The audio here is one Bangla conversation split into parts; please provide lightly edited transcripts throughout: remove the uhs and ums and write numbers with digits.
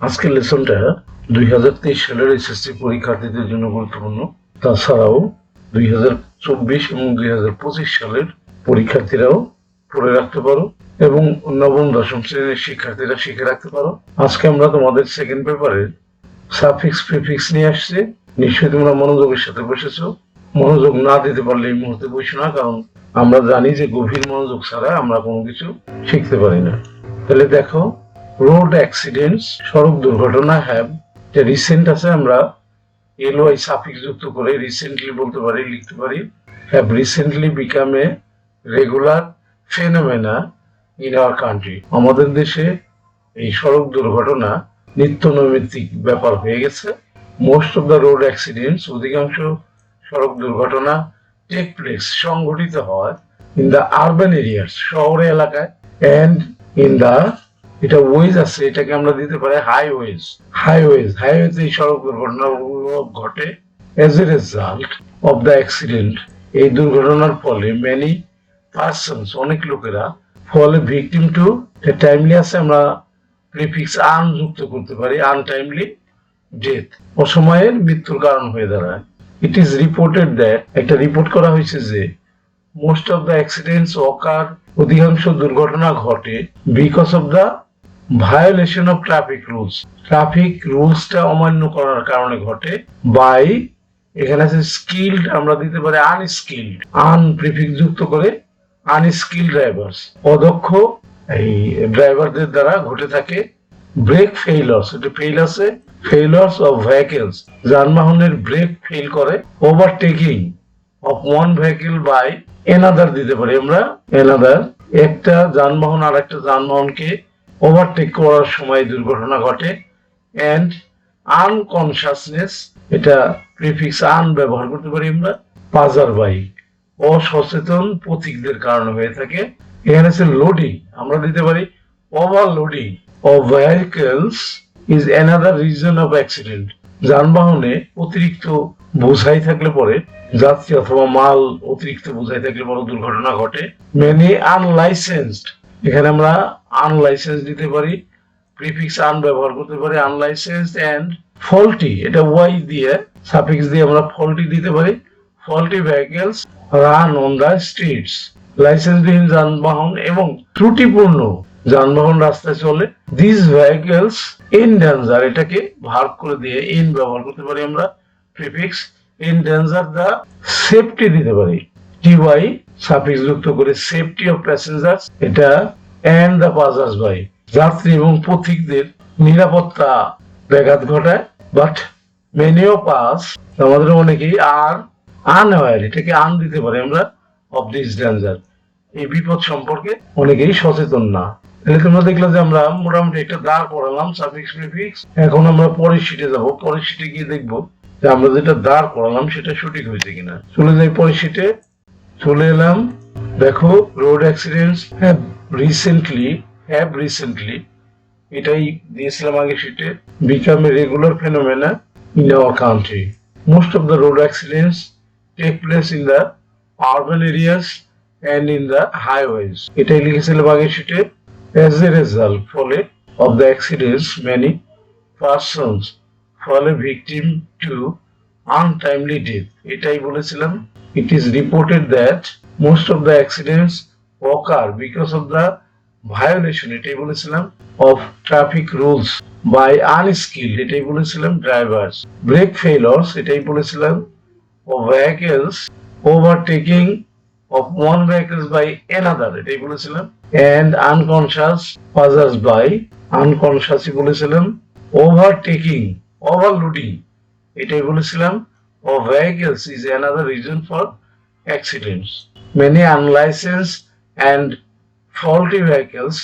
আজকের লেসনটা 2023 সালের এসএসসি পরীক্ষার্থীদের জন্য গুরুত্বপূর্ণ। তাছাড়াও 2024 এবং 2025 সালের পরীক্ষার্থীরাও পড়ে রাখতে পারো এবং নবম দশম শ্রেণীর শিক্ষার্থীরা শিখে রাখতে পারো। আজকে আমরা তোমাদের সেকেন্ড পেপারের সাফিক্স প্রিফিক্স নিয়ে আসছি। নিশ্চয়ই তোমরা মনোযোগের সাথে বসেছো। মনোযোগ না দিতে পারলে এই মুহূর্তে বসো না, কারণ আমরা জানি যে গভীর মনোযোগ ছাড়া আমরা কোনো কিছু শিখতে পারি না। তাহলে দেখো, রোড অ্যাক্সিডেন্টস, সড়ক দুর্ঘটনা, হ্যাভ, যে রিসেন্ট আছে আমরা এলওয়াই সাফিক্স যুক্ত করে রিসেন্টলি বলতে পারি, লিখতে পারি। Have recently become a regular phenomena in our country. আমাদের দেশে এই সড়ক দুর্ঘটনা নিত্য নৈমিত্তিক ব্যাপার হয়ে গেছে। Most of the road accidents, অধিকাংশ সড়ক দুর্ঘটনা টেক প্লেস, সংঘটিত হয় ইন দ্য আরবান এরিয়াস, শহরে এলাকায়, অ্যান্ড ইন দ্য, এটা ওয়েজ আছে, এটাকে আমরা দিতে পারি হাইওয়েজ। হাইওয়েতে এই সড়ক দুর্ঘটনাগুলো ঘটে। As a result of the accident, এই দুর্ঘটনার ফলে মেনি পার্সনস, অনেক লোকেরা, ফলে ভিকটিম টু, টাইমলি আছে আমরা প্রিফিক্স আন যুক্ত করতে পারি, আনটাইমলি ডেথ, অসময়ের মৃত্যুর কারণ হয়ে দাঁড়ায়। ইট ইজ রিপোর্টেড দ্যাট, একটা রিপোর্ট করা হয়েছে যে most of the accidents occur, অধিকাংশ দুর্ঘটনা ঘটে because of the violation of traffic rules, traffic রুলসটা অমান্য করার কারণে ঘটে। বাই, এখানে আছে স্কিলড, আমরা দিতে পারি আনস্কিলড, আন প্রিফিক্স যুক্ত করে আনস্কিলড ড্রাইভার্স, অদক্ষ এই ড্রাইভারদের দ্বারা ঘটে থাকে। ব্রেক ফেইলার্স, এটা ফেইল আছে, ফেইলার্স অফ ভেহিকলস, যানবাহনের ব্রেক ফেল করে। Overtaking of one vehicle by another দিতে পারি আমরা, এনাদার, একটা যানবাহন আর একটা যানবাহনকে ওভারটেক করার সময় দুর্ঘটনা ঘটে। এন্ড আনকনসাসনেস, এটা প্রিফিক্স আন ব্যবহার করতে পারি আমরা, পাজার বাই, অসচেতন পথিকদের কারণে হয়ে থাকে। এখানে আছে লোডিং, আমরা দিতে পারি overloading of vehicles is another reason of accident, যানবাহনে অতিরিক্ত বোঝাই থাকলে পরে, যাত্রী অথবা মাল অতিরিক্ত বোঝাই থাকলে পরে দুর্ঘটনা ঘটে। মেনি আনলাইসেন্সড, এখানে আমরা আনলাইসেন্স দিতে পারি, প্রিফিক্স আন ব্যবহার করতে পারি, আনলাইসেন্সড। এন্ড ফল্টি, এটা ওয়াই দিয়ে সাফিক্স দিয়ে আমরা ফল্টি দিতে পারি, faulty vehicles run on the streets, লাইসেন্সবিহীন যানবাহন এবং ত্রুটিপূর্ণ যানবাহন রাস্তায় চলে। দিস ভেহিকলস ইন ডেঞ্জার, এটাকে ভার্ব করে দিয়ে ইন ব্যবহার করতে পারি আমরা, prefix endanger the safety দিতে পারি, টিওয়াই সাফিক্স যুক্ত করে সেফটি অফ প্যাসেঞ্জার্স, এটা এন্ড দ্য পাসার্স বাই, যাত্রী এবং পথিকদের নিরাপত্তা ব্যাঘাত ঘটায়। বাট মেনি অফ আস, আমাদের অনেকেই আর আনঅ্যাওয়ার, এটাকে আন দিতে পারি আমরা, অফ দিস ডেঞ্জার, এই বিপদ সম্পর্কে অনেকেই সচেতন না। তাহলে তোমরা দেখলে যে আমরা মোটামুটি একটা দাঁড় করালাম সাফিক্স প্রিফিক্স। এখন আমরা পরের শিটে যাব, পরের শিটে গিয়ে দেখবো যে আমরা যেটা দাঁড় করালাম সেটা সঠিক হয়েছে কিনা। চলে যাই পরের শিটে, চলে এলাম। দেখো, রোড অ্যাক্সিডেন্টস হ্যাভ রিসেন্টলি, এটাই দিয়েছিলাম আগে শিটে, become a regular phenomena in our country. Most of the road accidents take place in the urban areas and in the highways, এটাই লিখেছিলাম আগে শিটে। as a result, ফলে of the accidents many persons fall victim to untimely death, এটাই বলেছিলাম। it is reported that most of the accidents occur because of the violation, এটাই বলেছিলাম, of traffic rules by unskilled, এটাই বলেছিলাম, drivers. brake failures, এটাই বলেছিলাম, of vehicles overtaking of one vehicles by another, এটাই বলেছিলাম। and unconscious passers by, unconsciously বলেছিলাম। overtaking, overloading, এটাই বলেছিলাম, of vehicles is another reason for accidents. many unlicensed and faulty vehicles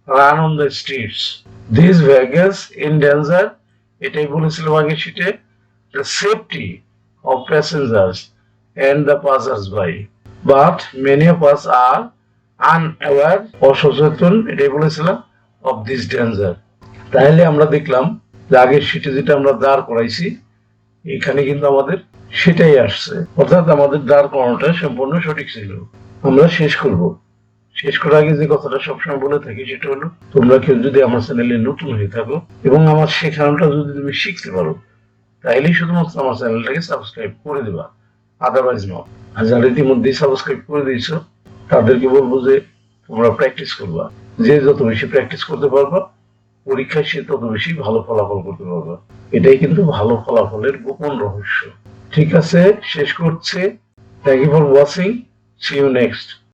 run on the streets. these vehicles endanger, এটাই বলেছিলাম আগে শিটে, the safety of passengers and the passers by. But many of us are unaware, অসচেতন, এটাই বলেছিলাম, of this danger. তাহলে আমরা দেখলাম যে আগের শিটে যেটা আমরা দাঁড় করাইছি এখানে কিন্তু আমাদের সেটাই আসছে, অর্থাৎ আমাদের দাঁড় করানোটা সম্পূর্ণ সঠিক ছিল। আমরা শেষ করব। শেষ করার আগে যে কথাটা সবসময় বলে থাকি সেটা হলো, তোমরা কেউ যদি আমার চ্যানেলে নতুন হয়ে থাকো এবং আমার শেখানোটা যদি তুমি শিখতে পারো, তাহলেই শুধুমাত্র আমার চ্যানেলটাকে সাবস্ক্রাইব করে দেবা, আদারওয়াইজ নট। আর যারা ইতিমধ্যেই সাবস্ক্রাইব করে দিয়েছো তাদেরকে বলবো যে তোমরা প্র্যাকটিস করবা। যে যত বেশি প্র্যাকটিস করতে পারবা, পরীক্ষায় সে তত বেশি ভালো ফলাফল করতে পারবা। এটাই কিন্তু ভালো ফলাফলের গোপন রহস্য। ঠিক আছে, শেষ করছি। Thank you for watching. See you next.